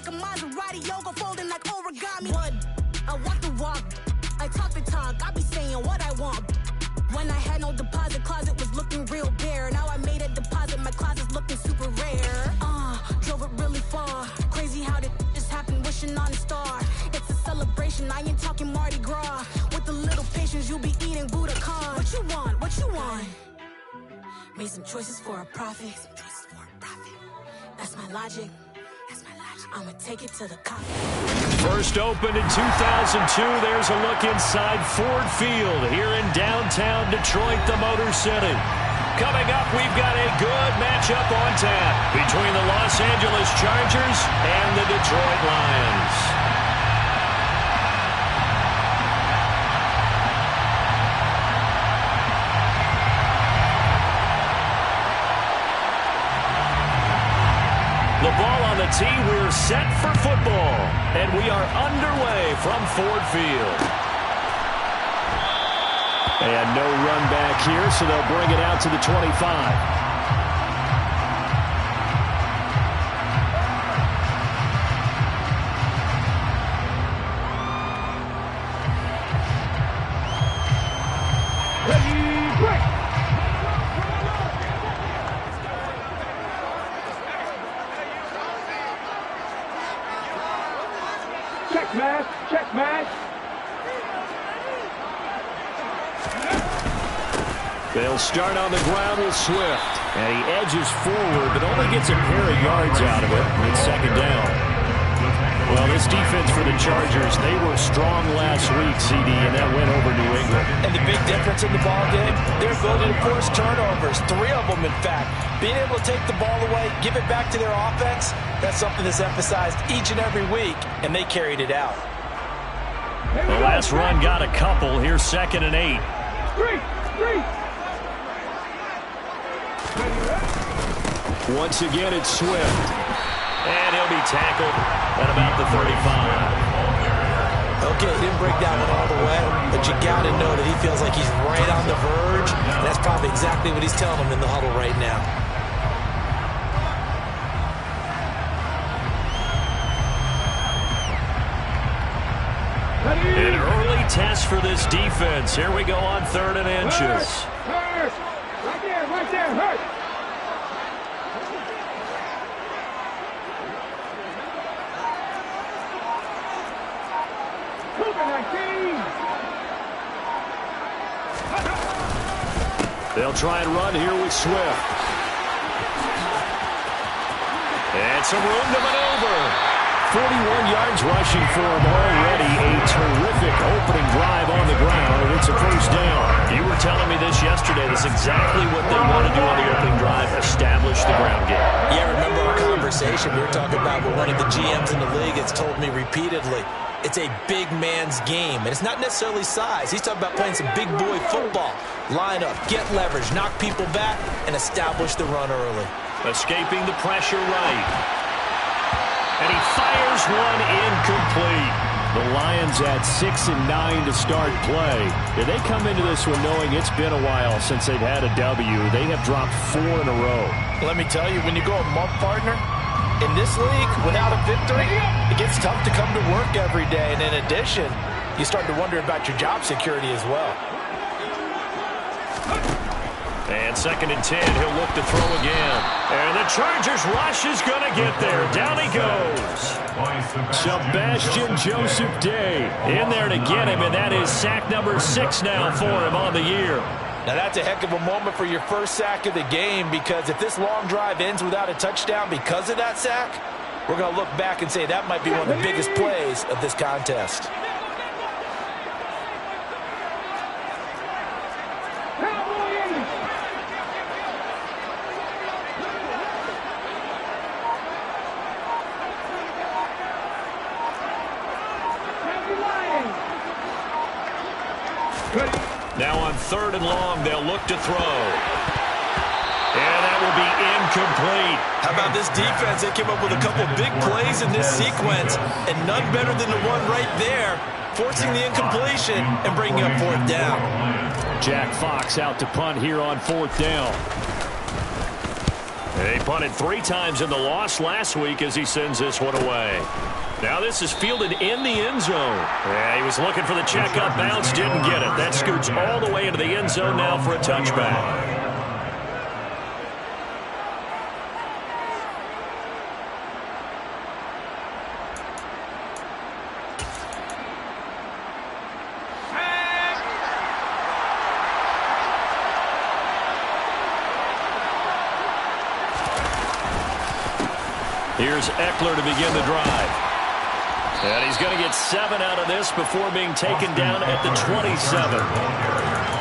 like a Maserati, yoga folding like origami. What? I walk the walk, I talk the talk, I be saying what I want. When I had no deposit, closet was looking real bare. Now I made a deposit, my closet's looking super rare. Drove it really far. Crazy how did just happen, wishing on a star. It's a celebration, I ain't talking Mardi Gras. With a little patience, you'll be eating Budokan. What you want? What you want? Made some choices for a profit. That's my logic. I'ma take it to the cockpit. First opened in 2002. There's a look inside Ford Field here in downtown Detroit, the Motor City. Coming up, we've got a good matchup on tap between the Los Angeles Chargers and the Detroit Lions. The ball on the tee, we're set for football, and we are underway from Ford Field. And no run back here, so they'll bring it out to the 25. Check match. They'll start on the ground with Swift. And he edges forward, but only gets a pair of yards out of it. It's second down. Well, this defense for the Chargers, they were strong last week, CD, and that went over New England. And the big difference in the ball game, their ability to force turnovers, 3 of them, in fact. Being able to take the ball away, give it back to their offense, that's something that's emphasized each and every week, and they carried it out. The last run got a couple. Here's 2nd and 8. Once again, it's Swift. And he'll be tackled at about the 35. Okay, he didn't break that one all the way, but you got to know that he feels like he's right on the verge, and that's probably exactly what he's telling them in the huddle right now. An early test for this defense. Here we go on 3rd and inches. Hurt. Right there, hurt. They'll try and run here with Swift. And some room to maneuver. 41 yards rushing for him already. A terrific opening drive on the ground, and it's a first down. You were telling me this yesterday. That's exactly what they want to do on the opening drive, establish the ground game. Yeah, remember our conversation. We were talking about what one of the GMs in the league has told me repeatedly. It's a big man's game, and it's not necessarily size. He's talking about playing some big boy football. Line up, get leverage, knock people back, and establish the run early. Escaping the pressure right. And he fires one incomplete. The Lions at 6 and 9 to start play. Did they come into this one knowing it's been a while since they've had a W? They have dropped 4 in a row. Let me tell you, when you go a month, partner, in this league, without a victory, it gets tough to come to work every day. And in addition, you start to wonder about your job security as well. And 2nd and 10, he'll look to throw again. And the Chargers rush is going to get there. Down he goes. Sebastian Joseph Day in there to get him, and that is sack number 6 now for him on the year. Now that's a heck of a moment for your first sack of the game, because if this long drive ends without a touchdown because of that sack, we're going to look back and say that might be one of the biggest plays of this contest. Now on 3rd and long, they'll look to throw. And that will be incomplete. How about this defense? They came up with a couple big plays in this sequence, and none better than the one right there, forcing the incompletion and bringing up 4th down. Jack Fox out to punt here on 4th down. They punted 3 times in the loss last week as he sends this one away. Now this is fielded in the end zone. Yeah, he was looking for the checkup bounce, didn't get it. That scoots all the way into the end zone now for a touchback. Here's Eckler to begin the drive. And he's going to get 7 out of this before being taken down at the 27.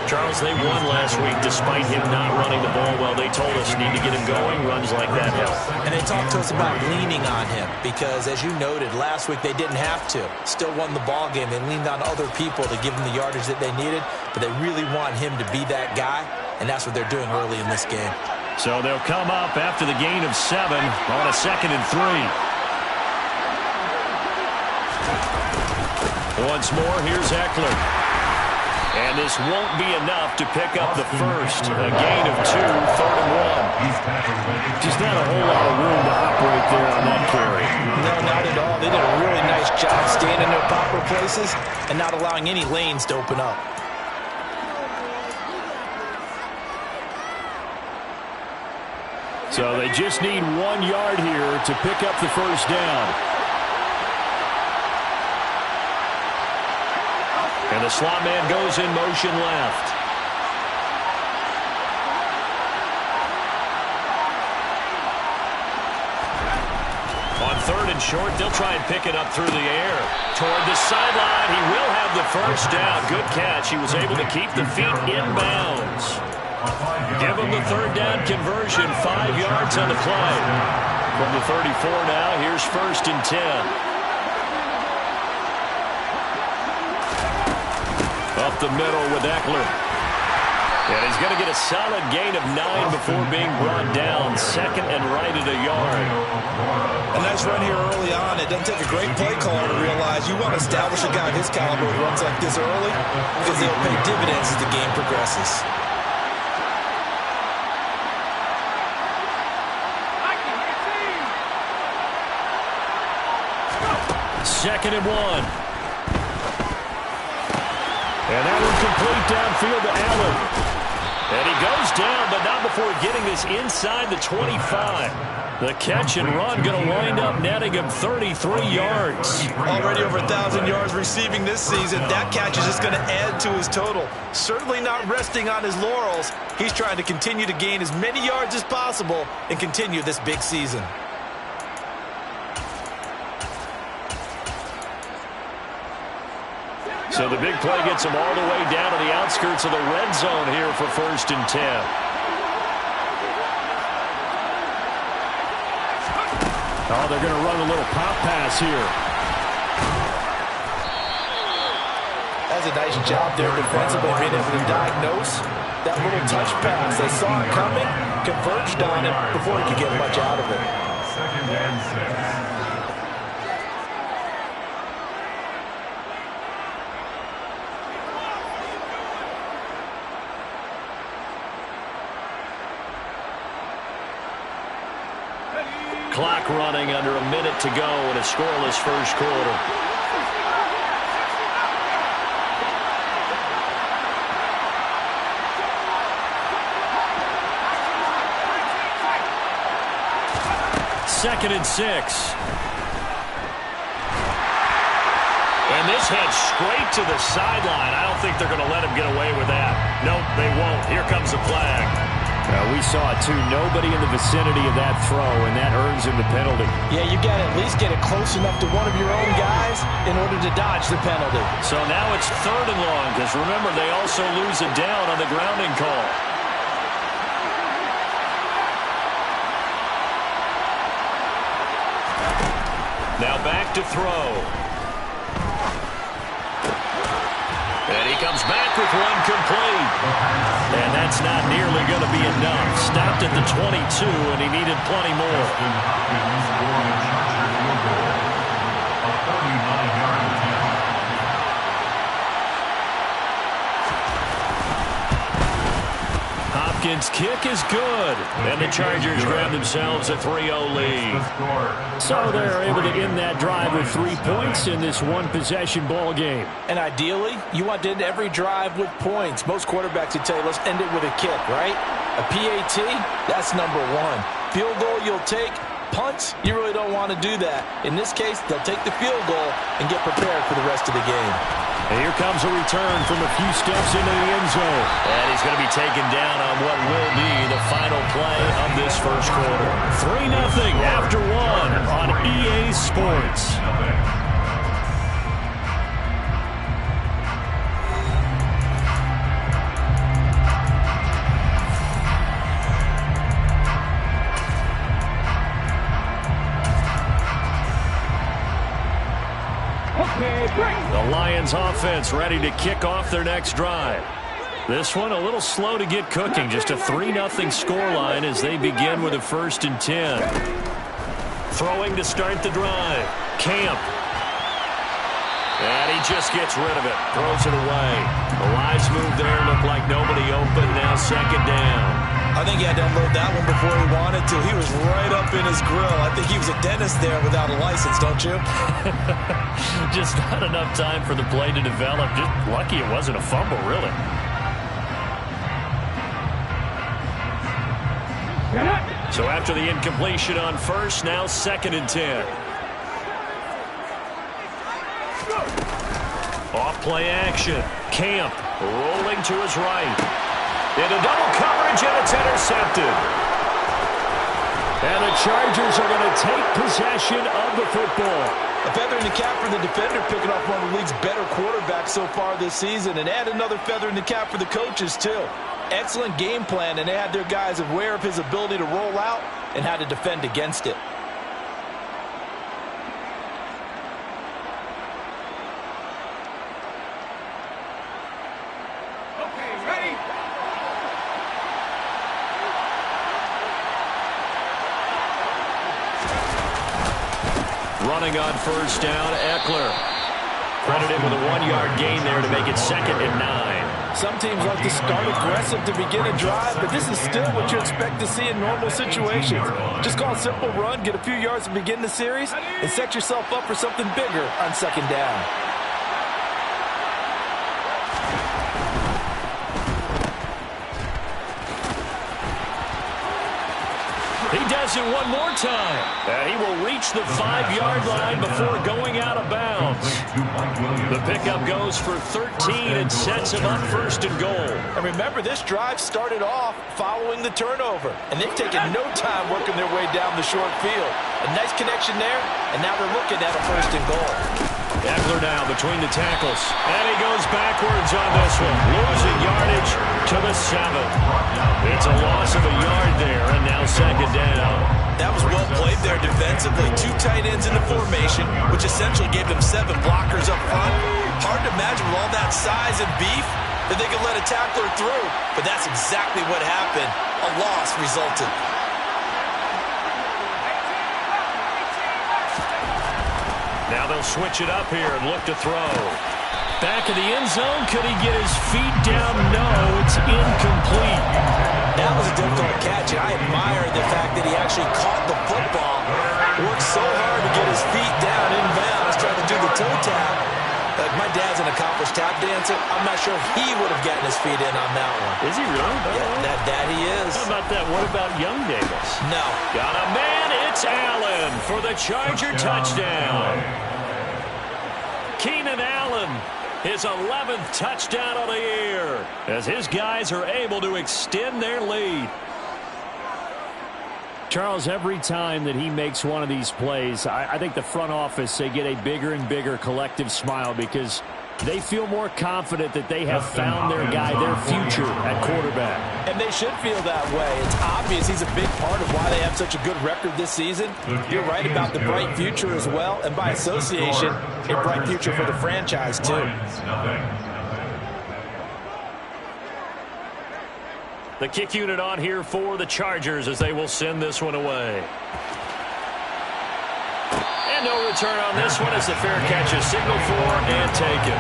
Charles, they won last week despite him not running the ball well. They told us need to get him going. Runs like that help. And they talked to us about leaning on him because, as you noted, last week they didn't have to. Still won the ball game. They leaned on other people to give them the yardage that they needed, but they really want him to be that guy, and that's what they're doing early in this game. So they'll come up after the gain of 7 on a 2nd and 3. Once more, here's Eckler. And this won't be enough to pick up the first. A gain of 2, 3rd and 1. Just not a whole lot of room to operate there on that carry. No, not at all. They did a really nice job staying in their proper places and not allowing any lanes to open up. So they just need 1 yard here to pick up the first down. And the slot man goes in motion left. On 3rd and short, they'll try and pick it up through the air. Toward the sideline, he will have the first down. Good catch. He was able to keep the feet in bounds. Give him the 3rd down conversion, 5 yards on the play. From the 34 now, here's 1st and 10. Up the middle with Eckler. And he's going to get a solid gain of 9 before being brought down. 2nd and right at a yard. A nice run here early on. It doesn't take a great play caller to realize you want to establish a guy of his caliber who runs like this early because they'll pay dividends as the game progresses. 2nd and 1. And that one complete downfield to Allen. And he goes down, but not before getting this inside the 25. The catch and run going to wind up netting him 33 yards. Already over 1,000 yards receiving this season. That catch is just going to add to his total. Certainly not resting on his laurels. He's trying to continue to gain as many yards as possible and continue this big season. So the big play gets him all the way down to the outskirts of the red zone here for 1st and 10. Oh, they're going to run a little pop pass here. That's a nice job there defensively, being able to diagnose that little touch pass. They saw it coming, converged on it before he could get much out of it. 2nd and 6. Clock running under a minute to go in a scoreless first quarter. Second and 6. And this heads straight to the sideline. I don't think they're going to let him get away with that. Nope, they won't. Here comes a flag. We saw it, too. Nobody in the vicinity of that throw, and that earns him the penalty. Yeah, you got to at least get it close enough to one of your own guys in order to dodge the penalty. So now it's 3rd and long, because remember, they also lose a down on the grounding call. Now back to throw. And he comes back with one complete. And that's not nearly going to be enough. Stopped at the 22, and he needed plenty more. Hopkins' kick is good. And the Chargers grab themselves a 3-0 lead. So they're able to end that drive with 3 points in this one-possession ball game. And ideally, you want to end every drive with points. Most quarterbacks would tell you, let's end it with a kick, right? A PAT, that's number one. Field goal you'll take. Punts, you really don't want to do that. In this case, they'll take the field goal and get prepared for the rest of the game. And here comes a return from a few steps into the end zone. And he's going to be taken down on what will be the final play of this first quarter. 3-0 after one on EA Sports. The Lions offense ready to kick off their next drive. This one a little slow to get cooking. Just a 3-0 scoreline as they begin with a 1st and 10. Throwing to start the drive. Camp. And he just gets rid of it. Throws it away. A wise move there. Looked like nobody open. Now 2nd down. I think he had to unload that one before he wanted to. He was right up in his grill. I think he was a dentist there without a license, don't you? Just not enough time for the play to develop. Just lucky it wasn't a fumble, really. So after the incompletion on 1st, now 2nd and 10. Off play action. Camp rolling to his right. Into double coverage, and it's intercepted. And the Chargers are going to take possession of the football. A feather in the cap for the defender, picking off one of the league's better quarterbacks so far this season. And add another feather in the cap for the coaches, too. Excellent game plan, and they had their guys aware of his ability to roll out and how to defend against it. Running on 1st down, Eckler. Credited with a 1-yard gain there to make it 2nd and 9. Some teams like to start aggressive to begin a drive, but this is still what you expect to see in normal situations. Just call a simple run, get a few yards to begin the series, and set yourself up for something bigger on 2nd down. He does it one more time. And he will reach the 5-yard line before going out of bounds. The pickup goes for 13 and sets him up 1st and goal. And remember, this drive started off following the turnover. And they've taken no time working their way down the short field. A nice connection there, and now they're looking at a 1st and goal. Eckler now between the tackles. And he goes backwards on this one. Losing yardage to the 7. It's a loss of a yard there, and now 2nd down. That was well played there defensively. 2 tight ends in the formation, which essentially gave them 7 blockers up front. Hard to imagine with all that size and beef that they could let a tackler through. But that's exactly what happened. A loss resulted. Now they'll switch it up here and look to throw. Back of the end zone. Could he get his feet down? No, it's incomplete. That was a difficult catch, and I admire the fact that he actually caught the football. Worked so hard to get his feet down inbounds, tried to do the toe tap. Like my dad's an accomplished tap dancer. I'm not sure he would have gotten his feet in on that one. Is he really? Yeah, that he is. How about that? What about young Davis? No. Got a man. It's Allen for the Charger touchdown. Keenan Allen, his 11th touchdown of the year, as his guys are able to extend their lead. Charles, every time that he makes one of these plays, I think the front office, they get a bigger and bigger collective smile because they feel more confident that they have found their guy, their future at quarterback. And they should feel that way. It's obvious he's a big part of why they have such a good record this season. You're right about the bright future as well, and by association, a bright future for the franchise too. The kick unit on here for the Chargers as they will send this one away. And no return on this one as the fair catch is signaled for and taken.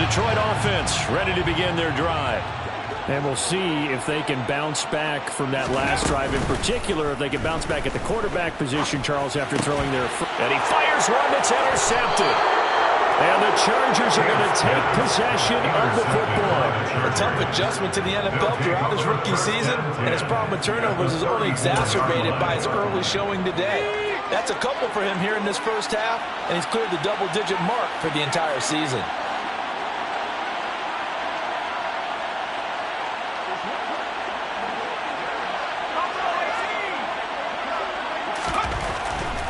Detroit offense ready to begin their drive. And we'll see if they can bounce back from that last drive, in particular, if they can bounce back at the quarterback position, Charles, after throwing their... And he fires one that's intercepted. And the Chargers are going to take possession of the football. A tough adjustment to the NFL throughout his rookie season, and his problem with turnovers is only exacerbated by his early showing today. That's a couple for him here in this first half, and he's cleared the double-digit mark for the entire season.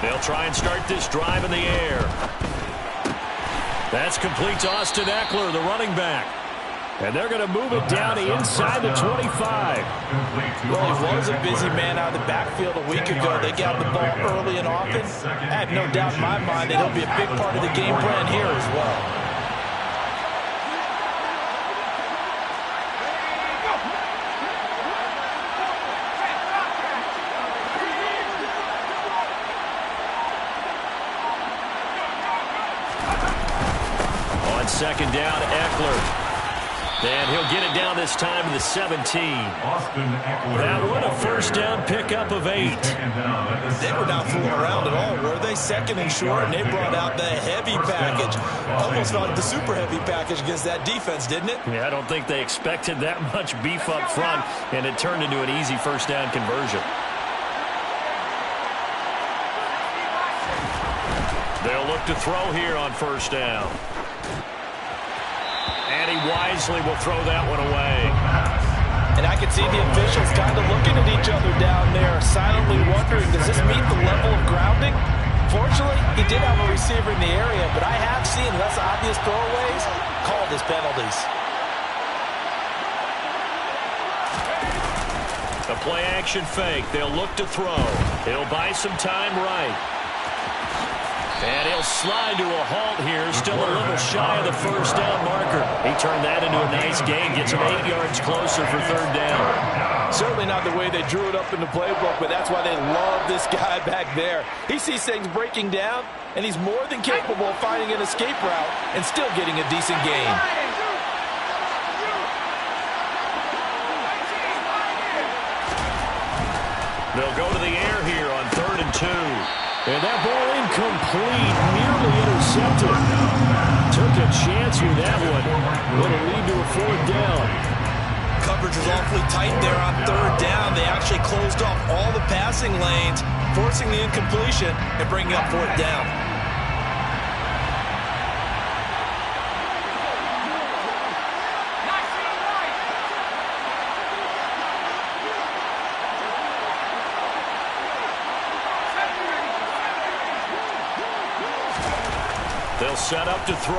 They'll try and start this drive in the air. That's complete to Austin Eckler, the running back. And they're going to move it down to inside the 25. Well, he was a busy man out of the backfield a week ago. They got the ball early and often. I have no doubt in my mind that he'll be a big part of the game plan here as well. Second down, Eckler. And he'll get it down this time to the 17. That one a first down pickup of 8. They were not fooling around at all, were they? Second and short, and they brought out the heavy package. Almost felt like the super heavy package against that defense, didn't it? Yeah, I don't think they expected that much beef up front, and it turned into an easy first down conversion. They'll look to throw here on first down. And he wisely will throw that one away. And I can see the officials kind of looking at each other down there, silently wondering, does this meet the level of grounding? Fortunately, he did have a receiver in the area, but I have seen less obvious throwaways called as penalties. A play-action fake. They'll look to throw. He'll buy some time right. And he'll slide to a halt here, still a little shy of the first down marker. He turned that into a nice gain, gets him 8 yards closer for third down. Certainly not the way they drew it up in the playbook, but that's why they love this guy back there. He sees things breaking down, and he's more than capable of finding an escape route and still getting a decent gain. They'll go to the air here on 3rd and 2. And that ball incomplete, nearly intercepted. Took a chance with that one. It'll lead to a 4th down. Coverage was awfully tight there on 3rd down. They actually closed off all the passing lanes, forcing the incompletion and bringing up 4th down. They'll set up to throw.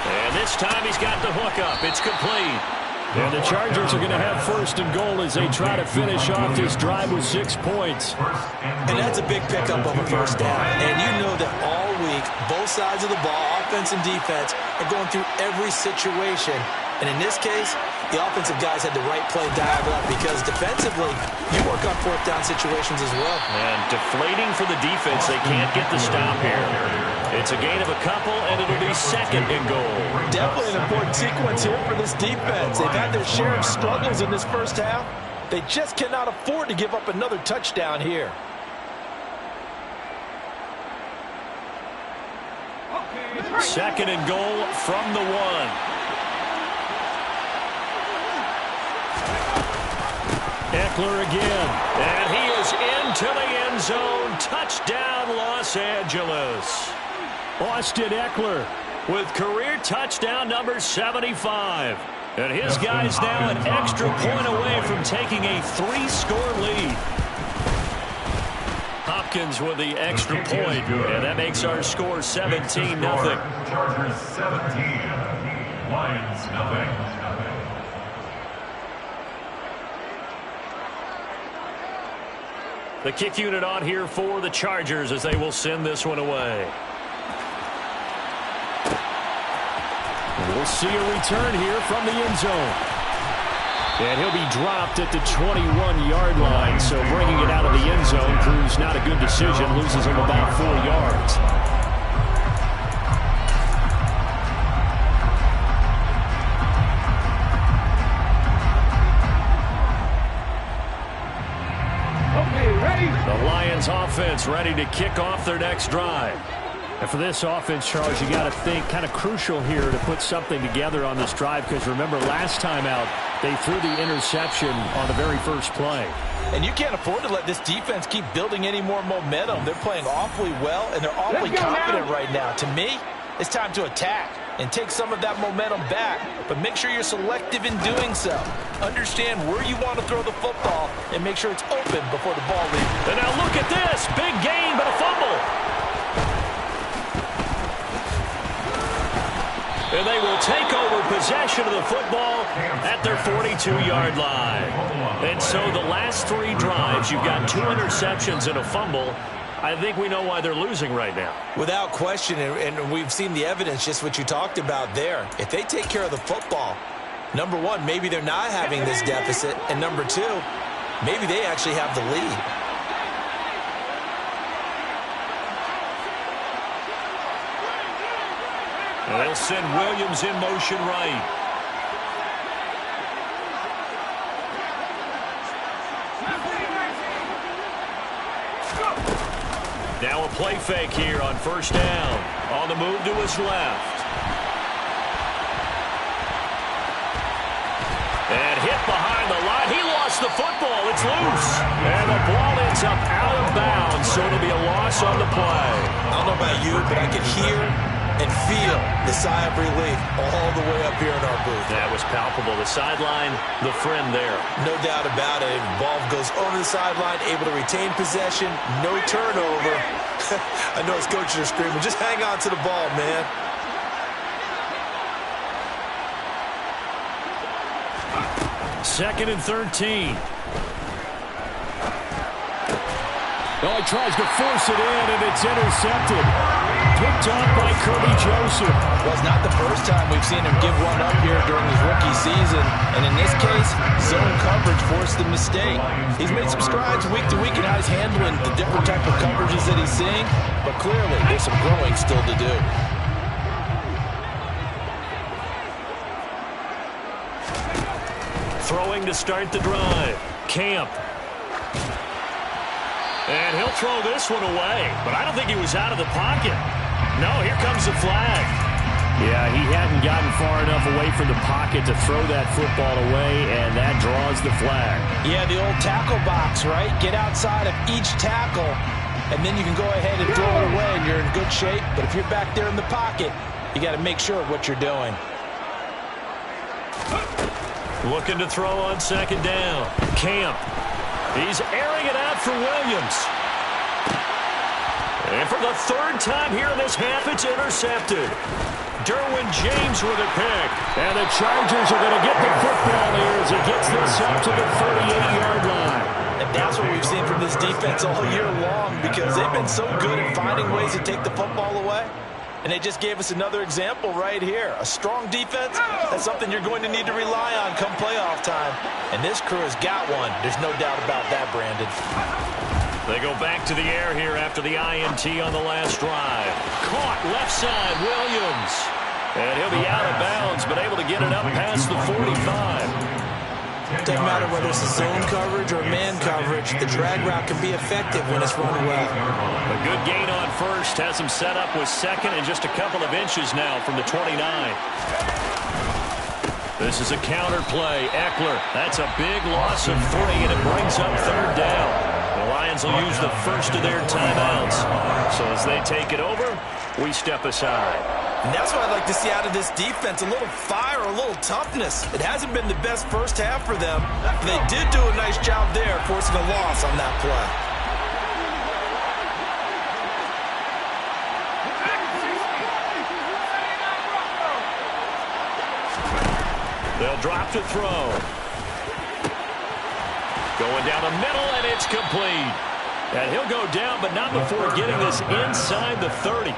And this time he's got the hook up. It's complete. And the Chargers are going to have 1st and goal as they try to finish off this drive with 6 points. And that's a big pickup of a first down. And you know that all week, both sides of the ball, offense and defense, are going through every situation. And in this case, the offensive guys had the right play dialed up because defensively, you work on 4th down situations as well. And deflating for the defense. They can't get the stop here. It's a gain of a couple, and it'll be 2nd and goal. Definitely an important sequence here for this defense. They've had their share of struggles in this first half. They just cannot afford to give up another touchdown here. Second and goal from the 1. Eckler again, and he is into the end zone. Touchdown, Los Angeles. Austin Eckler with career touchdown number 75. And his guy's now an extra point away from taking a 3-score lead. Hopkins with the extra point, and that makes our score 17-0. Chargers 17, Lions 0. The kick unit on here for the Chargers as they will send this one away. We'll see a return here from the end zone. And he'll be dropped at the 21-yard line, so bringing it out of the end zone proves not a good decision, loses him about 4 yards. Lions offense ready to kick off their next drive. And for this offense, Charles, you got to think kind of crucial here to put something together on this drive, because remember last time out they threw the interception on the very first play. And you can't afford to let this defense keep building any more momentum. They're playing awfully well, and they're awfully confident right now. To me, it's time to attack and take some of that momentum back, but make sure you're selective in doing so. Understand where you want to throw the football and make sure it's open before the ball leaves. And now look at this. Big gain, but a fumble. And they will take over possession of the football at their 42-yard line. And so the last 3 drives, you've got 2 interceptions and a fumble. I think we know why they're losing right now. Without question, and we've seen the evidence, just what you talked about there. If they take care of the football, number one, maybe they're not having this deficit, and number two, maybe they actually have the lead. They'll send Williams in motion right. Now a play fake here on first down. On the move to his left. And hit behind the line. He lost the football. It's loose. And the ball ends up out of bounds, so it'll be a loss on the play. I don't know about you, but I could hear and feel the sigh of relief all the way up here in our booth. That was palpable. The sideline, the friend there. No doubt about it. Ball goes over the sideline, able to retain possession, no turnover. I know his coaches are screaming, just hang on to the ball, man. Second and 13. Well, he tries to force it in, and it's intercepted. Picked up by Kirby Joseph. Well, it's not the first time we've seen him give one up here during his rookie season. And in this case, zone coverage forced the mistake. He's made some strides week to week in how he's handling the different type of coverages that he's seeing. But clearly, there's some growing still to do. Throwing to start the drive. Camp. And he'll throw this one away. But I don't think he was out of the pocket. No, here comes the flag. Yeah, he hadn't gotten far enough away from the pocket to throw that football away, and that draws the flag. Yeah, the old tackle box, right? Get outside of each tackle, and then you can go ahead and throw it away, and you're in good shape. But if you're back there in the pocket, you got to make sure of what you're doing. Looking to throw on second down. Camp. He's airing it out for Williams. And for the 3rd time here in this half, it's intercepted. Derwin James with a pick. And the Chargers are going to get the football here as it gets this up to the 38-yard line. And that's what we've seen from this defense all year long, because they've been so good at finding ways to take the football away. And they just gave us another example right here. A strong defense, that's something you're going to need to rely on come playoff time. And this crew has got one. There's no doubt about that, Brandon. They go back to the air here after the INT on the last drive. Caught left side, Williams. And he'll be out of bounds, but able to get it up past the 45. Doesn't matter whether it's a zone coverage or man coverage, the drag route can be effective when it's run well. A good gain on first has him set up with second and just a couple of inches now from the 29. This is a counter play. Eckler, that's a big loss of 3, and it brings up 3rd down. The Lions will use the first of their timeouts. So as they take it over, we step aside. And that's what I'd like to see out of this defense, a little fire, a little toughness. It hasn't been the best first half for them. They did do a nice job there, forcing a loss on that play. They'll drop to throw. Going down the middle, and it's complete. And he'll go down, but not before getting this inside the 30.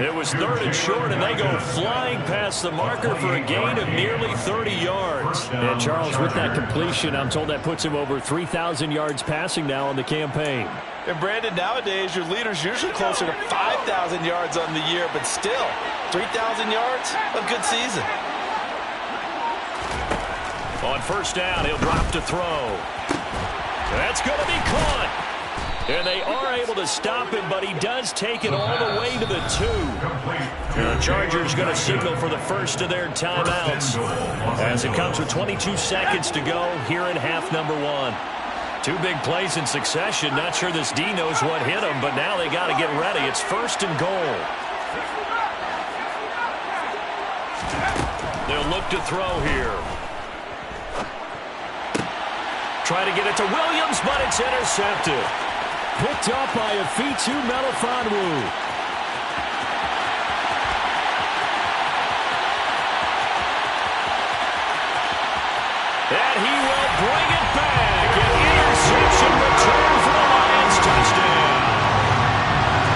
It was 3rd and short, and they go flying past the marker for a gain of nearly 30 yards. And Charles, with that completion, I'm told that puts him over 3,000 yards passing now on the campaign. And Brandon, nowadays, your leader's usually closer to 5,000 yards on the year, but still, 3,000 yards, a good season. On first down, he'll drop to throw. That's going to be caught. And they are able to stop him, but he does take it all the way to the 2. And the Chargers going to signal for the first of their timeouts as it comes with 22 seconds to go here in half number 1. 2 big plays in succession. Not sure this D knows what hit him, but now they got to get ready. It's 1st and goal. They'll look to throw here. Try to get it to Williams, but it's intercepted. Picked up by Afitu Melifonwu. And he will bring it back. An interception return for the Lions. Touchdown.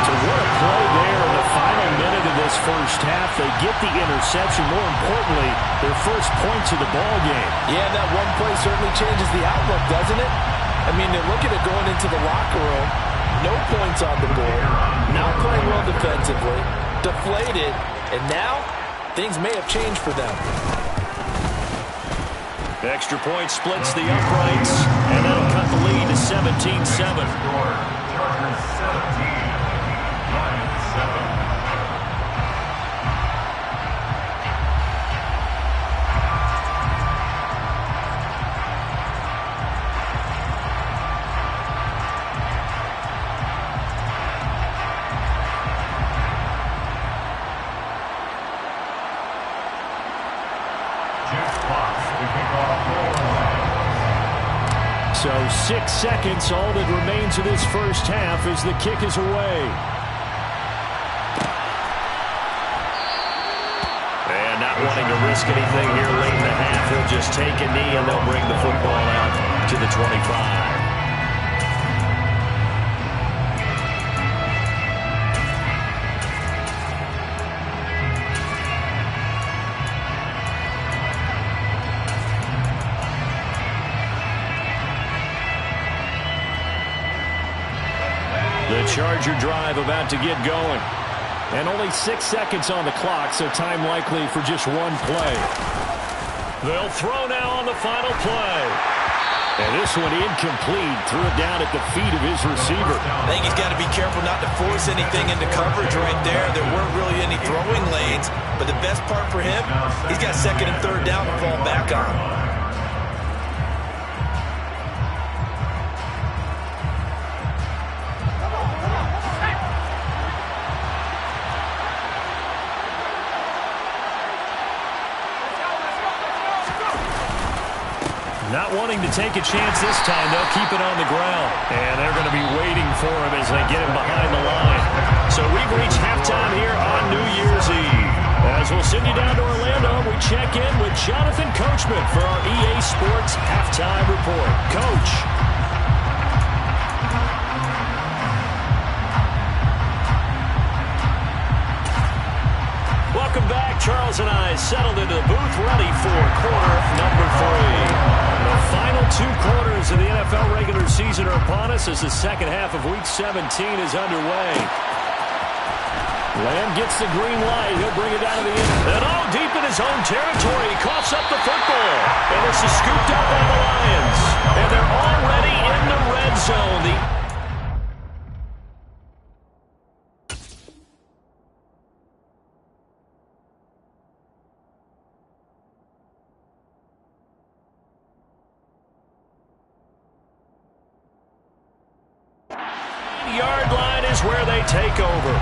So what a play there in the final minute of this first half. They get the interception. More importantly, their first points of the ball game. Yeah, that one play certainly changes the outlook, doesn't it? I mean, they're looking at going into the locker room. No points on the board. Not playing well defensively. Deflated. And now, things may have changed for them. Extra point splits the uprights, and that'll cut the lead to 17-7. Chargers 17, Lions 7. So 6 seconds, all that remains of this first half as the kick is away. And not wanting to risk anything here late in the half, he'll just take a knee and they'll bring the football out to the 25. The Charger drive about to get going. And only 6 seconds on the clock, so time likely for just one play. They'll throw now on the final play. And this one incomplete. Threw it down at the feet of his receiver. I think he's got to be careful not to force anything into coverage right there. There weren't really any throwing lanes. But the best part for him, he's got 2nd and 3rd down to fall back on. Not wanting to take a chance this time, they'll keep it on the ground. And they're going to be waiting for him as they get him behind the line. So we've reached halftime here on New Year's Eve. As we'll send you down to Orlando, we check in with Jonathan Coachman for our EA Sports Halftime Report. Coach. Welcome back. Charles and I settled into the booth, ready for quarter number 3. The final 2 quarters of the NFL regular season are upon us as the second half of Week 17 is underway. Lamb gets the green light. He'll bring it down to the end. And deep in his own territory, he coughs up the football. And this is scooped up by the Lions. And they're already in the red zone. Yard line is where they take over.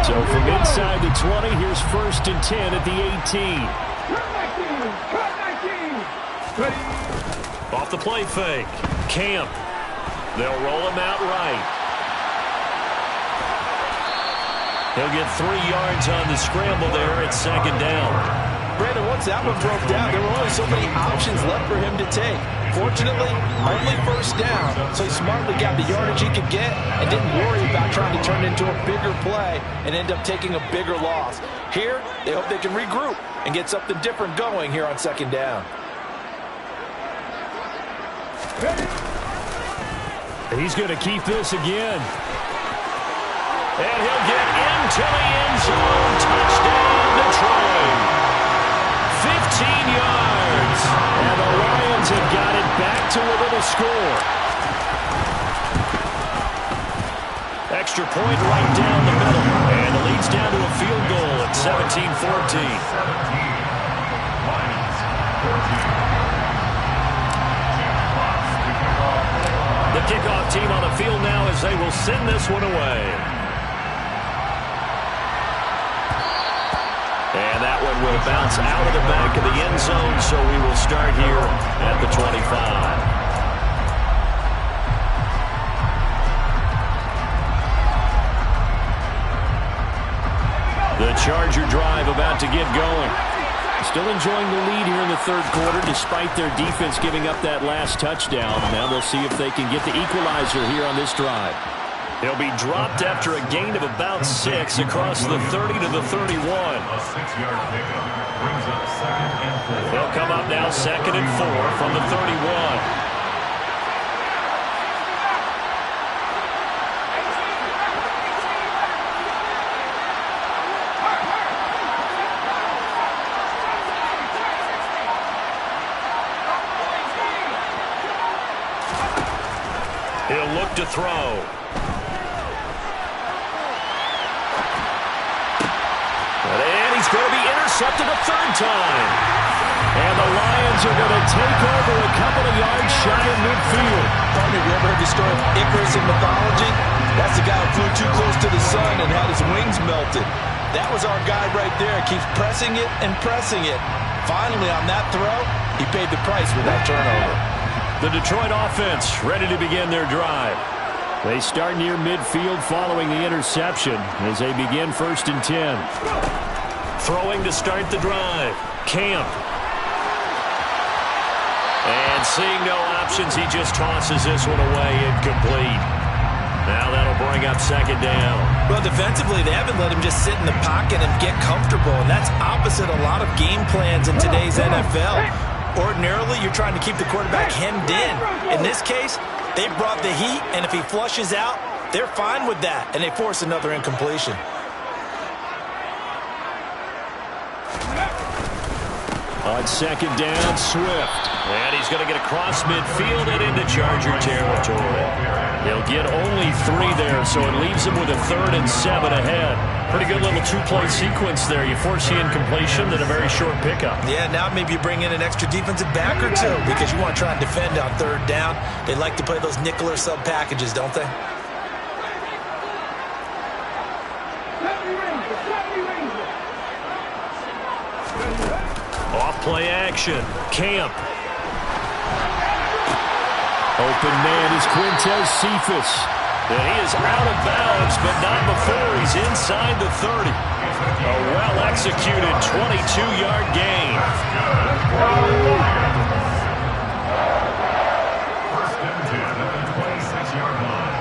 So from inside the 20, here's 1st and 10 at the 18. Off the play fake. Camp. They'll roll him out right. He'll get 3 yards on the scramble there at 2nd down. Brandon, once that one broke down, there were only so many options left for him to take. Fortunately, only 1st down, so he smartly got the yardage he could get and didn't worry about trying to turn it into a bigger play and end up taking a bigger loss. Here, they hope they can regroup and get something different going here on 2nd down. He's going to keep this again. And he'll get into the end zone. Touchdown, Detroit. 15 yards. And the Lions have got it back to within a score. extra point right down the middle. And the lead's down to a field goal at 17-14. The kickoff team on the field now as they will send this one away. And that one will bounce out of the back of the end zone, so we will start here at the 25. The Charger drive about to get going. Still enjoying the lead here in the third quarter despite their defense giving up that last touchdown. Now they'll see if they can get the equalizer here on this drive. He'll be dropped after a gain of about 6 across the 30 to the 31. A 6-yard pickup brings up 2nd and 4. They'll come up now 2nd and 4 from the 31. He'll look to throw. And he's going to be intercepted a third time. And the Lions are going to take over a couple of yards shy of midfield. Partner, have you ever heard the story of Icarus in mythology? That's the guy who flew too close to the sun and had his wings melted. That was our guy right there. Keeps pressing it and pressing it. Finally, on that throw, he paid the price with that turnover. The Detroit offense ready to begin their drive. They start near midfield following the interception as they begin 1st and 10. Throwing to start the drive. Camp. And seeing no options, he just tosses this one away incomplete. Now that'll bring up 2nd down. Well, defensively, they haven't let him just sit in the pocket and get comfortable, and that's opposite a lot of game plans in today's NFL. Ordinarily, you're trying to keep the quarterback hemmed in. In this case, they brought the heat, and if he flushes out, they're fine with that, and they force another incompletion. On 2nd down, Swift. And he's going to get across midfield and into Charger territory. He'll get only 3 there, so it leaves him with a 3rd and 7 ahead. Pretty good little 2-play sequence there. You force the incompletion, then a very short pickup. Yeah, now maybe you bring in an extra defensive back or 2 because you want to try and defend on 3rd down. They like to play those nickel or sub packages, don't they? Off play action. Camp. Open man is Quintez Cephas. And he is out of bounds, but not before he's inside the 30. A well-executed 22-yard gain. 1st and 10 at the 26-yard line.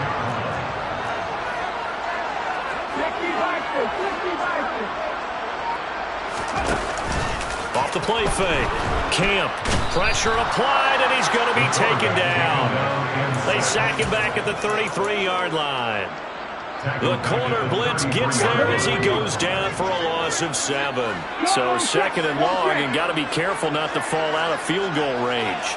Off the play fake. Camp. Pressure applied, and he's going to be taken down. They sack him back at the 33-yard line. The corner blitz gets there as he goes down for a loss of 7. So 2nd and long, and got to be careful not to fall out of field goal range.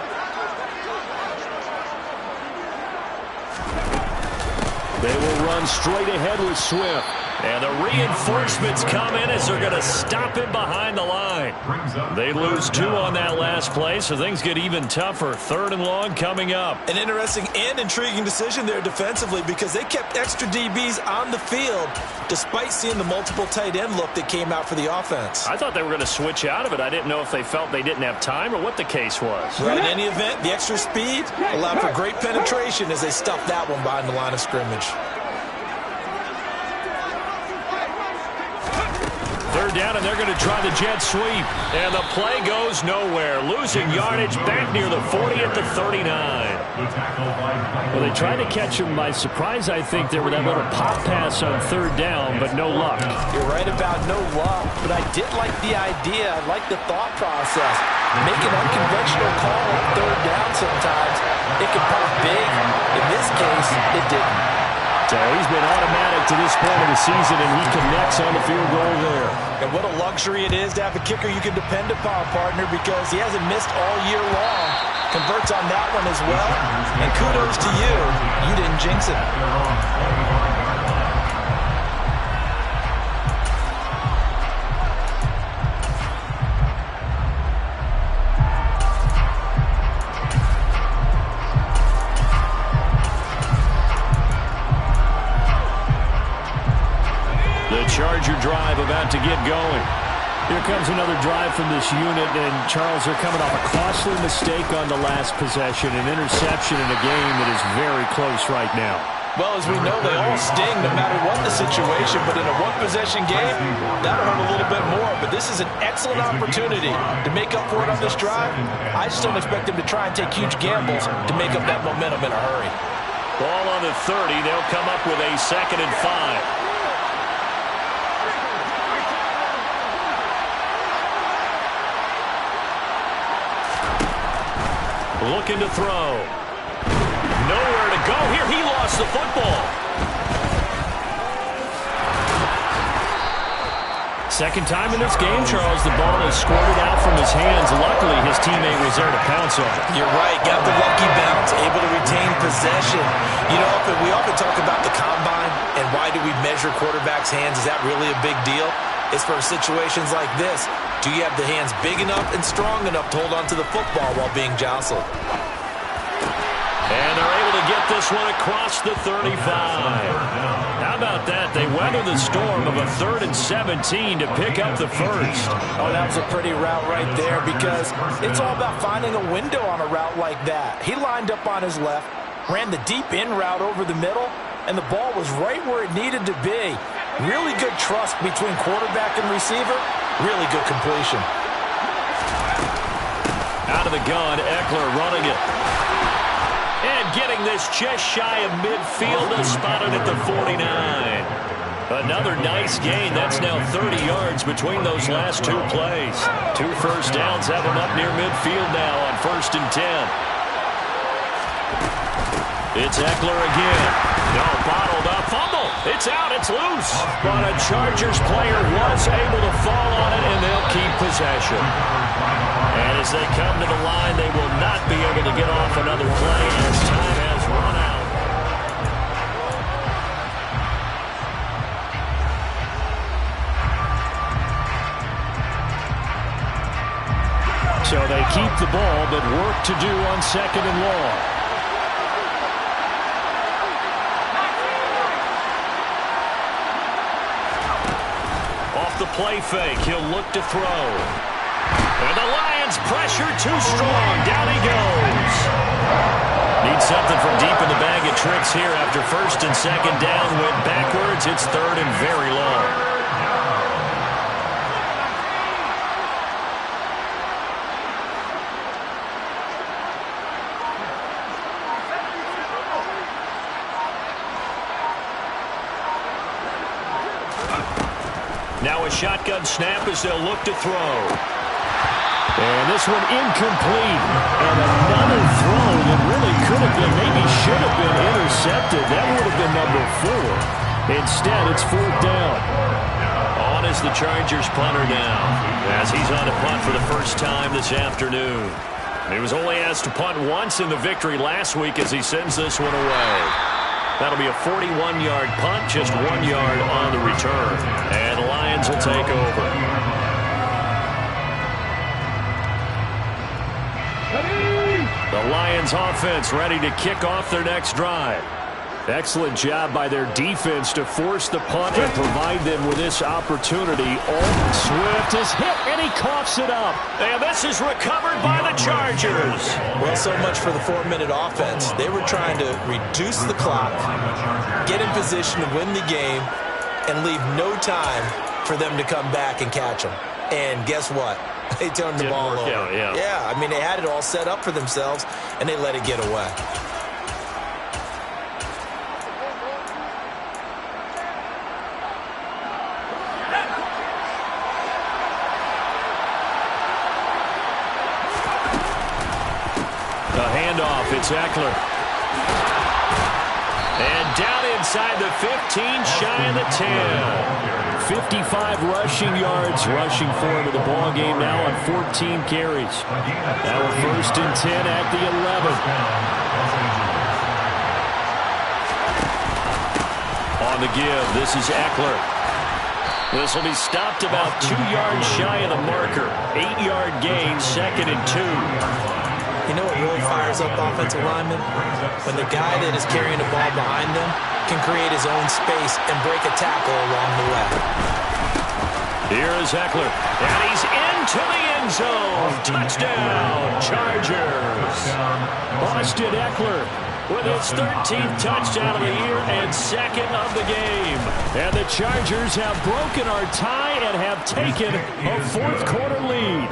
They will run straight ahead with Swift. And the reinforcements come in as they're going to stop him behind the line. They lose 2 on that last play, so things get even tougher. 3rd and long coming up. An interesting and intriguing decision there defensively because they kept extra DBs on the field despite seeing the multiple tight end look that came out for the offense. I thought they were going to switch out of it. I didn't know if they felt they didn't have time or what the case was. Well, in any event, the extra speed allowed for great penetration as they stuffed that one behind the line of scrimmage. 3rd down, and they're going to try the jet sweep. And the play goes nowhere. Losing yardage back near the 40 at the 39. Well, they tried to catch him by surprise, I think, there with that little pop pass on 3rd down, but no luck. You're right about no luck, but I did like the idea. I like the thought process. Make an unconventional call on 3rd down sometimes. It can pop big. In this case, it didn't. So he's been automatic to this point of the season, and he connects on the field goal there. And what a luxury it is to have a kicker you can depend upon, partner, because he hasn't missed all year long. Converts on that one as well. And kudos to you. You didn't jinx it. The Charger drive about to get going. Here comes another drive from this unit, and Charles, they're coming off a costly mistake on the last possession, an interception in a game that is very close right now. Well, as we know, they all sting no matter what the situation, but in a one-possession game, that'll hurt a little bit more. But this is an excellent opportunity to make up for it on this drive. I just don't expect them to try and take huge gambles to make up that momentum in a hurry. Ball on the 30. They'll come up with a 2nd and 5. Looking to throw. Nowhere to go here. He lost the football. Second time in this game, Charles, the ball is squirted out from his hands. Luckily, his teammate was there to pounce on it. You're right. Got the lucky bounce, able to retain possession. You know, we often talk about the combine and why do we measure quarterbacks' hands. Is that really a big deal? It's for situations like this. Do you have the hands big enough and strong enough to hold on to the football while being jostled? And they're able to get this one across the 35. How about that? They weather the storm of a 3rd and 17 to pick up the first. Oh, that was a pretty route right there because it's all about finding a window on a route like that. He lined up on his left, ran the deep in route over the middle, and the ball was right where it needed to be. Really good trust between quarterback and receiver. Really good completion. Out of the gun, Eckler running it. And getting this just shy of midfield, spotted at the 49. Another nice gain. That's now 30 yards between those last 2 plays. 2 first downs have him up near midfield now on 1st and 10. It's Eckler again. No, bottled up. Fumble. It's out. It's loose. But a Chargers player was able to fall on it, and they'll keep possession. And as they come to the line, they will not be able to get off another play as time has run out. So they keep the ball, but work to do on 2nd and long. The play fake. He'll look to throw. And the Lions pressure too strong. Down he goes. Needs something from deep in the bag of tricks here after 1st and 2nd down. Went backwards. It's 3rd and very long. Now a shotgun snap as they'll look to throw. And this one incomplete. And another throw that really could have been, maybe should have been intercepted. That would have been number 4. Instead, it's 4th down. On is the Chargers punter now, as he's on to punt for the first time this afternoon. He was only asked to punt once in the victory last week as he sends this one away. That'll be a 41-yard punt, just 1 yard on the return. And the Lions will take over. The Lions offense ready to kick off their next drive. Excellent job by their defense to force the punt and provide them with this opportunity. Swift is hit, and he coughs it up. And this is recovered by the Chargers. Well, so much for the 4-minute offense. They were trying to reduce the clock, get in position to win the game, and leave no time for them to come back and catch them. And guess what? They turned the ball over. Yeah, I mean, they had it all set up for themselves, and they let it get away. It's Eckler. And down inside the 15, shy of the 10. 55 rushing yards, rushing for him in the ball game now on 14 carries. Now a 1st and 10 at the 11. On the give, this is Eckler. This will be stopped about 2 yards shy of the marker. 8-yard gain, 2nd and 2. You know what really fires up offensive linemen? When the guy that is carrying the ball behind them can create his own space and break a tackle along the way. Here is Eckler, and he's into the end zone. Touchdown, Chargers. Austin Eckler with his 13th touchdown of the year and second of the game. And the Chargers have broken our tie and have taken a fourth-quarter lead.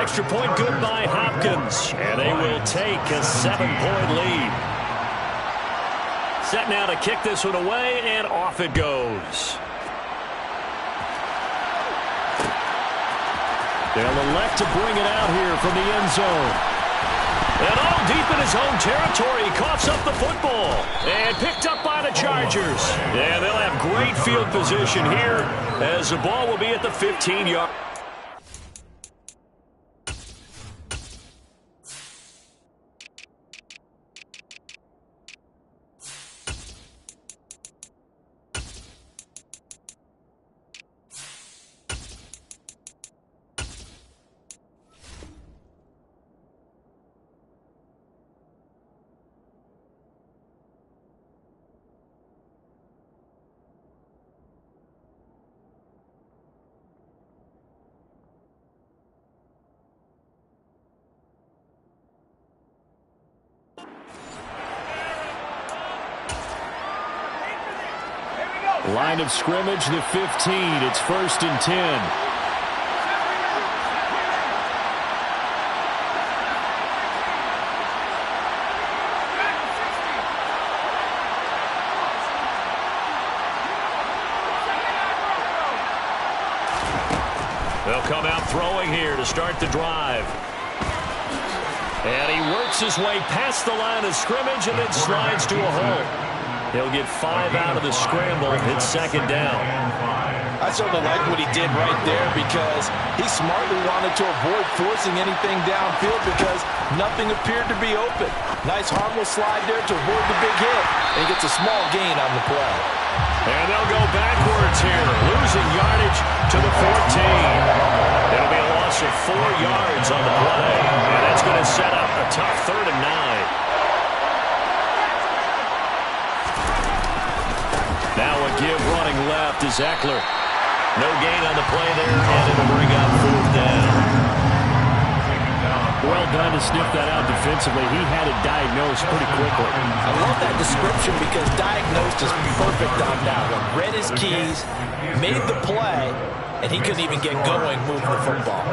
Extra point good by Hopkins, and they will take a 7-point lead. Set now to kick this one away, and off it goes. They'll elect to bring it out here from the end zone. And all deep in his own territory, he coughs up the football. And picked up by the Chargers. And they'll have great field position here as the ball will be at the 15-yard. Line of scrimmage, the 15. It's 1st and 10. They'll come out throwing here to start the drive. And he works his way past the line of scrimmage and then slides to a hole. He'll get 5 out of the scramble. It's 2nd down. I certainly like what he did right there because he smartly wanted to avoid forcing anything downfield because nothing appeared to be open. Nice harmless slide there to avoid the big hit. And he gets a small gain on the play. And they'll go backwards here, losing yardage to the 14. It'll be a loss of 4 yards on the play. And that's going to set up a tough 3rd and 9. Now a give running left is Eckler. No gain on the play there, and it'll bring up 4th down. Well done to sniff that out defensively. He had it diagnosed pretty quickly. I love that description because diagnosed is perfect on that one. Read his keys, made the play, and he couldn't even get going moving the football.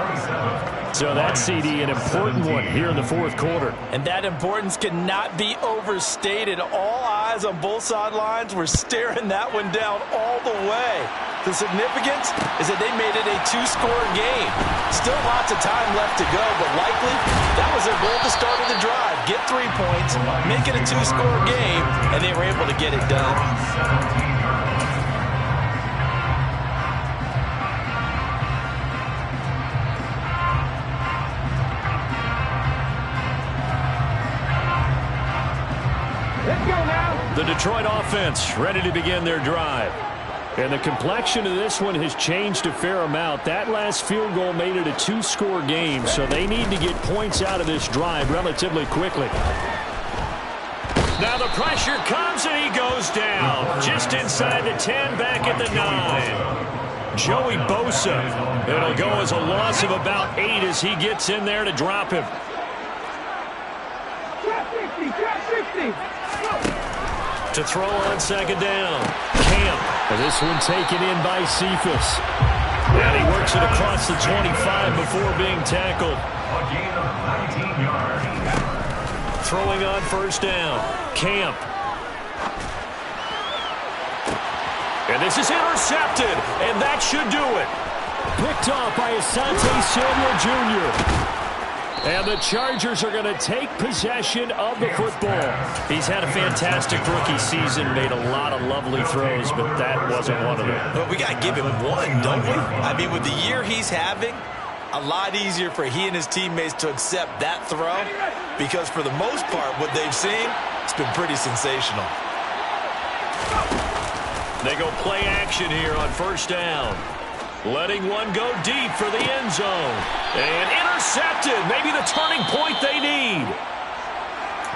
So that CD, an important one here in the 4th quarter. And that importance cannot be overstated. All eyes on both sidelines were staring that one down all the way. The significance is that they made it a 2-score game. Still lots of time left to go, but likely that was their goal at the start of the drive. Get 3 points, make it a 2-score game, and they were able to get it done. The Detroit offense ready to begin their drive. And the complexion of this one has changed a fair amount. That last field goal made it a 2-score game, so they need to get points out of this drive relatively quickly. Now the pressure comes and he goes down. Just inside the 10, back at the 9. Joey Bosa. It'll go as a loss of about 8 as he gets in there to drop him. To throw on 2nd down. Camp. And this one taken in by Cephas. And he works it across the 25 before being tackled. A gain of 19 yards. Throwing on 1st down. Camp. And this is intercepted. And that should do it. Picked off by Asante Samuel Jr. And the Chargers are going to take possession of the football. He's had a fantastic rookie season, made a lot of lovely throws, but that wasn't one of them. Well, we got to give him one, don't we? I mean, with the year he's having, a lot easier for he and his teammates to accept that throw because for the most part, what they've seen, it's been pretty sensational. They go play action here on 1st down. Letting one go deep for the end zone. And intercepted. Maybe the turning point they need.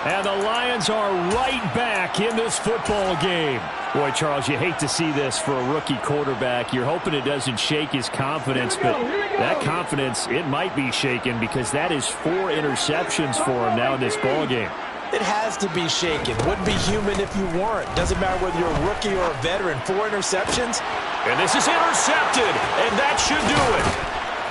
And the Lions are right back in this football game. Boy, Charles, you hate to see this for a rookie quarterback. You're hoping it doesn't shake his confidence, but that confidence, it might be shaken because that is 4 interceptions for him now in this ball game. It has to be shaken. Wouldn't be human if you weren't. Doesn't matter whether you're a rookie or a veteran. 4 interceptions. And this is intercepted, and that should do it.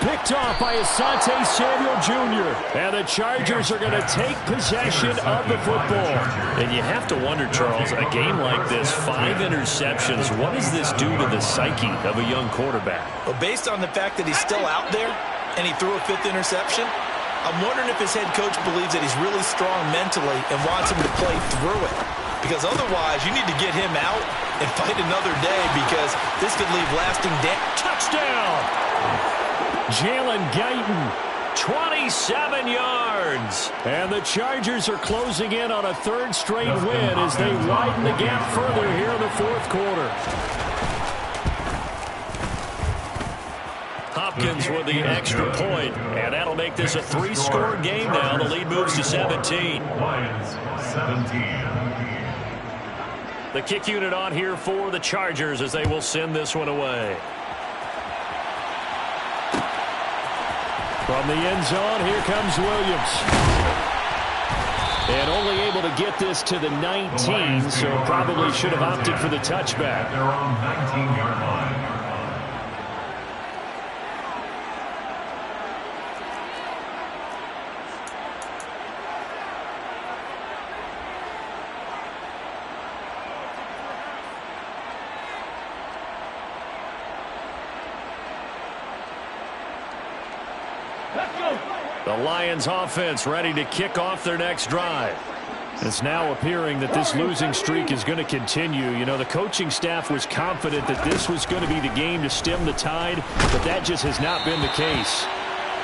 Picked off by Asante Samuel Jr. And the Chargers are going to take possession of the football. And you have to wonder, Charles, a game like this, 5 interceptions, what does this do to the psyche of a young quarterback? Well, based on the fact that he's still out there and he threw a 5th interception, I'm wondering if his head coach believes that he's really strong mentally and wants him to play through it. Because otherwise, you need to get him out and fight another day because this could leave lasting damage. Touchdown! Jalen Guyton, 27 yards. And the Chargers are closing in on a 3rd straight win as they widen the gap further here in the 4th quarter. Hopkins with the extra point, and that'll make this a 3-score game now. The lead moves to 17. Lions 17. The kick unit on here for the Chargers as they will send this one away. From the end zone, here comes Williams. And only able to get this to the 19, so probably should have opted for the touchback. They're on 19-yard line. The Lions offense ready to kick off their next drive. It's now appearing that this losing streak is going to continue. You know, the coaching staff was confident that this was going to be the game to stem the tide, but that just has not been the case.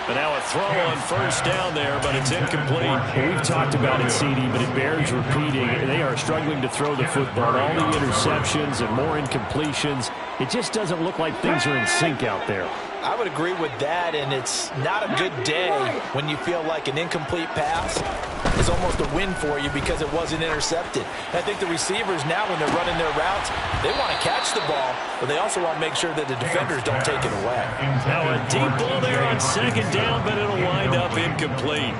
But now a throw on 1st down there, but it's incomplete. Well, we've talked about it, CD, but it bears repeating. They are struggling to throw the football. All the interceptions and more incompletions. It just doesn't look like things are in sync out there. I would agree with that, and it's not a good day when you feel like an incomplete pass is almost a win for you because it wasn't intercepted. And I think the receivers now, when they're running their routes, they want to catch the ball, but they also want to make sure that the defenders don't take it away. Now a deep ball there on 2nd down, but it'll wind up incomplete.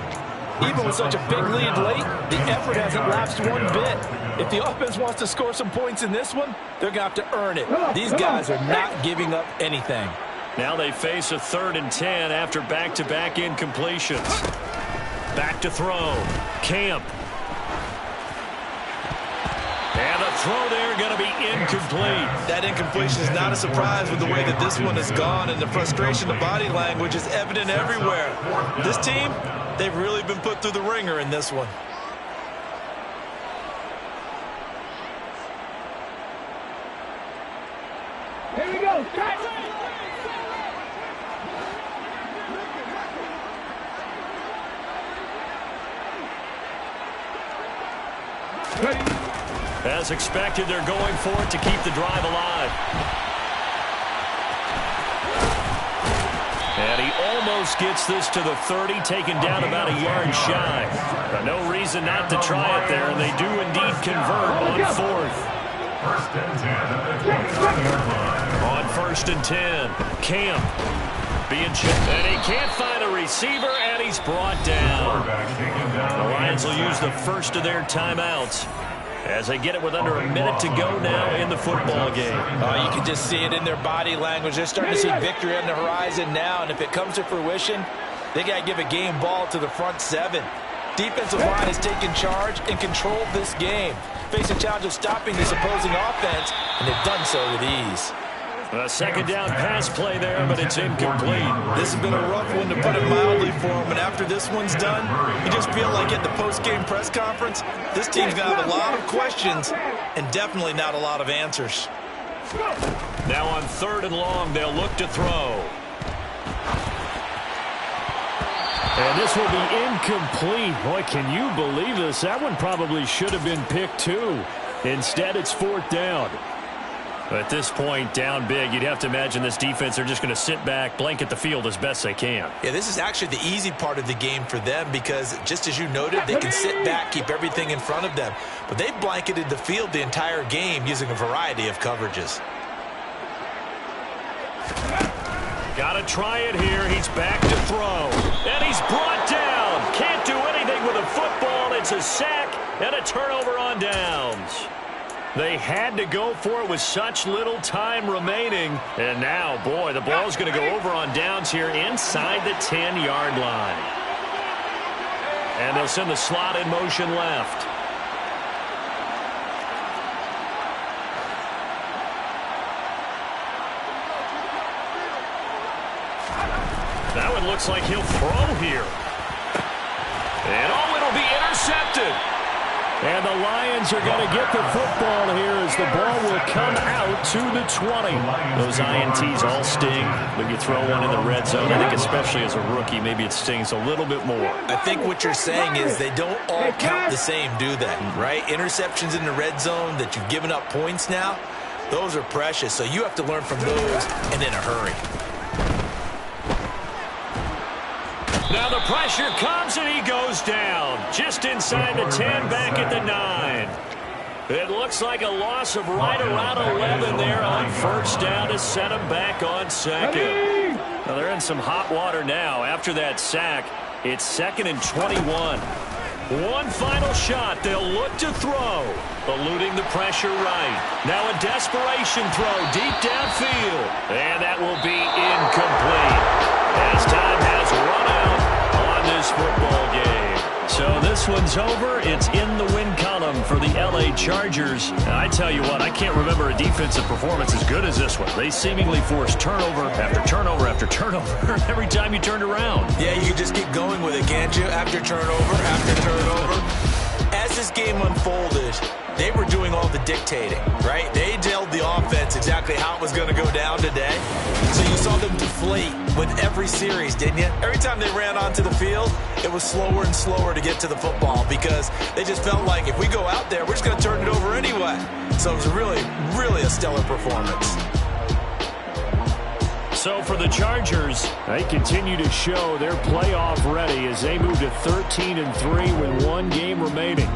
Even with such a big lead late, the effort hasn't lapsed one bit. If the offense wants to score some points in this one, they're going to have to earn it. These guys are not giving up anything. Now they face a 3rd and 10 after back-to-back incompletions. Back to throw. Camp. And the throw there going to be incomplete. That incompletion is not a surprise with the way that this one has gone, and the frustration of body language is evident everywhere. This team, they've really been put through the ringer in this one. Here we go. As expected, they're going for it to keep the drive alive. And he almost gets this to the 30, taken down about a yard shy. But no reason not to try it there, and they do indeed convert on 4th. 1st and 10 at the 25-yard line. On 1st and 10, Camp being checked, and he can't find a receiver, and he's brought down. The Lions will use the first of their timeouts as they get it with under a minute to go now in the football game. You can just see it in their body language. They're starting to see victory on the horizon now, and if it comes to fruition, they got to give a game ball to the front 7. Defensive line has taken charge and controlled this game. Face a challenge of stopping this opposing offense, and they've done so with ease. A 2nd down pass play there, but it's incomplete. This has been a rough one, to put it mildly, for them. And after this one's done, you just feel like at the post-game press conference, this team's going to have a lot of questions and definitely not a lot of answers. Now on 3rd and long, they'll look to throw. And this will be incomplete. Boy, can you believe this? That one probably should have been picked too. Instead, it's 4th down. At this point, down big, you'd have to imagine this defense are just going to sit back, blanket the field as best they can. Yeah, this is actually the easy part of the game for them because, just as you noted, they can sit back, keep everything in front of them. But they've blanketed the field the entire game using a variety of coverages. Got to try it here. He's back to throw. And he's brought down. Can't do anything with a football. It's a sack and a turnover on downs. They had to go for it with such little time remaining. And now, boy, the ball's going to go over on downs here inside the 10-yard line. And they'll send the slot in motion left. That one looks like he'll throw here. And oh, it'll be intercepted. And the Lions are going to get the football here as the ball will come out to the 20. Those INTs all sting, but you throw one in the red zone. I think especially as a rookie, maybe it stings a little bit more. I think what you're saying is they don't all count the same, do they? Right? Interceptions in the red zone that you've given up points now, those are precious. So you have to learn from those and in a hurry. Now the pressure comes and he goes down. Just inside the 10, back at the 9. It looks like a loss of right around 11 there on first down to set him back on second. Well, they're in some hot water now. After that sack, it's 2nd and 21. One final shot. They'll look to throw. Eluding the pressure right. Now a desperation throw deep downfield. And that will be incomplete. As time has run out on this football game. So this one's over. It's in the win column for the LA Chargers. And I tell you what, I can't remember a defensive performance as good as this one. They seemingly forced turnover after turnover after turnover every time you turned around. Yeah, you can just keep going with it, can't you? After turnover. As this game unfolded, they were doing all the dictating, right? They told the offense exactly how it was going to go down today. So you saw them deflate with every series, didn't you? Every time they ran onto the field, it was slower and slower to get to the football because they just felt like if we go out there, we're just going to turn it over anyway. So it was really, really a stellar performance. So for the Chargers, they continue to show they're playoff ready as they move to 13-3 with one game remaining.